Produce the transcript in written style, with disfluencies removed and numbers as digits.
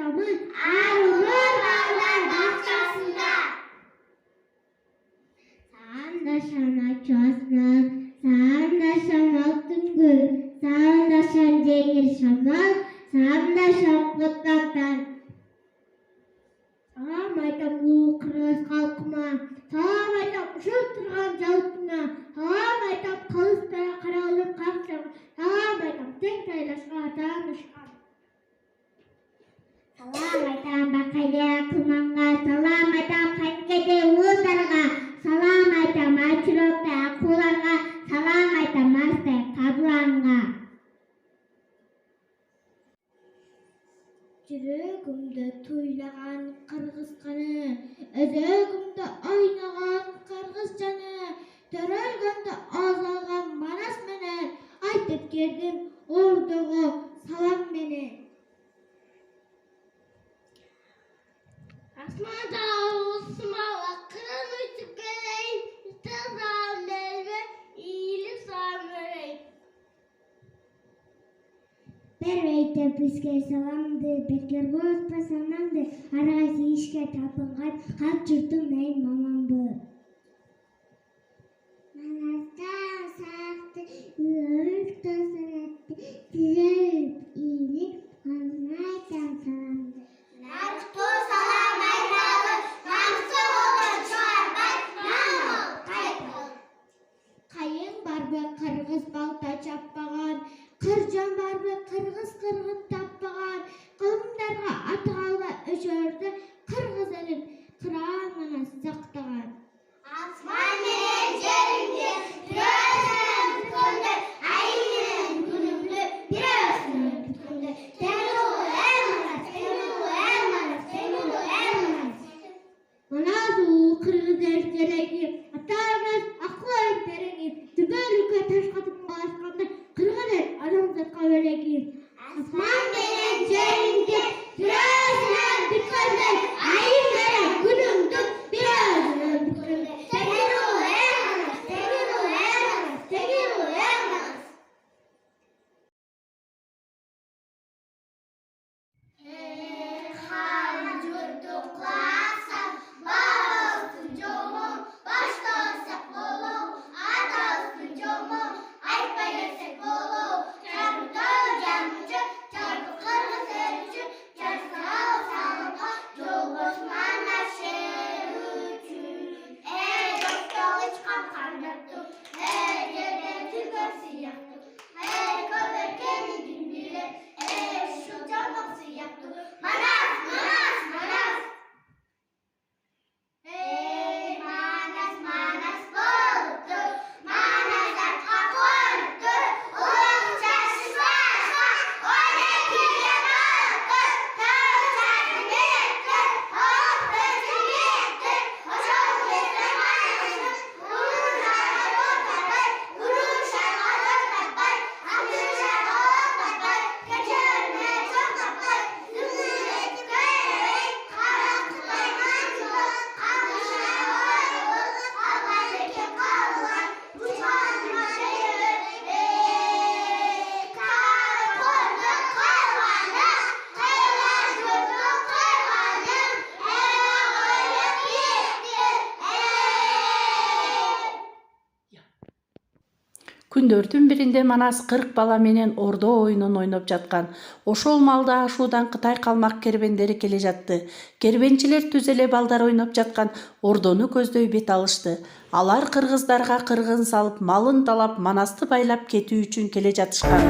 aytamız Arulur Bağlar Bahçasında. Sağında şana çözmen, sağında şamal tüngül, sağında şan cengir şamal, sağında şan kutlattan. Salam aytam ulu kırgız halkıma, salam aytam uşul turgan жалпыңа, salam aytam калыспай каралып какчага, salam aytam тең тайлашка таанышкан. Salam aytam бакайда кылманга, salam aytam канкеде улударга, salam aytam айчурокта акууларга, salam aytam марстай кабыланга. Жүрөгүмдө туйлаған кыргыз каны, өзөгүмдө ойногон кыргыз жаны, төрөлгөндө азалган манас менен, айтып келдим ордого салам менен. Асманда усмала кырын үтүп келейин, тазам бербе, ийли самырайын. Бербейте бизге саламды, бекер болуп санамды, ар кайсы ишке талпынган кат журттун мен мамамбы. Манастан сакты, өртө санатты, тизелип ийилип, аны айтам саламды. Наркту салам айталы, намсы болдон чуарбай, намыл кайтыл. Кайын барбы кыргыз балта чаппаган, кыржан барбы кыргыз кыргын таппаган, кылымдарга аталба өчөрдү кыргыз элин кырааңына сактаган. Асман менен жеримди бирөөсүнөн бүткөндө, ай менен күнүмдү бирөөсүнөн бүткөндө, темилуу элманас, темилуу элманас, темилуу элманас. Манасуу кыргыз эртереги, ата-анас акыл тереги, түбөлүккө таш катып басканда, кыргыз эл адамзатка белеги. Асман менен жеримди бирөөсүнөн бүткөндө, ай менен күнүмдү бирөөсүнөн бүткөндө, темилуу элманас, темилуу элманас, темилуу элманас. Хан журту кыласам, бабастын жолун, баштасак болуу, атабыздын жолун, айтпай кетсек болуу. Чарбыктоо жамчы, чарбы кыргыз эл үчүн, жашсал салымга, жолбошун ана шер үчүн. Достор ычкан кандаттуу, жерден түгөр сыяктуу, көбөкени дүндүлө, ушул жамак сыяктуу. Манас, манас, манас. Манас, манас болупту, манас артка коюпту, улуң чачышпа, ойнеп кирген алыптыр, тагы чачып бериптир, алыптыр жигиттир, ошол кезде манасым, урушарга токтотпой, урушарга токтотпой, аңдышарга октотпой, кечирине чоң таппой, дүңүрөтүп көрөбөй, карактыктай манчулук, калдышарга оюлук, албай экен кабылган, учканыма чейилип, койду койгоным, кыйла журту койгоным, ойлоп кириптир. Күндөрдүн биринде Манас 40 бала менен ордо оюнун ойноп жаткан. Ошол маалда ашуудан Кытай калмак кербендери келе жатты. Кербенчилер түз эле балдар ойноп жаткан ордону көздөй бет алышты. Алар кыргыздарга кыргын салып, малын талап, Манасты байлап кетүү үчүн келе жатышкан.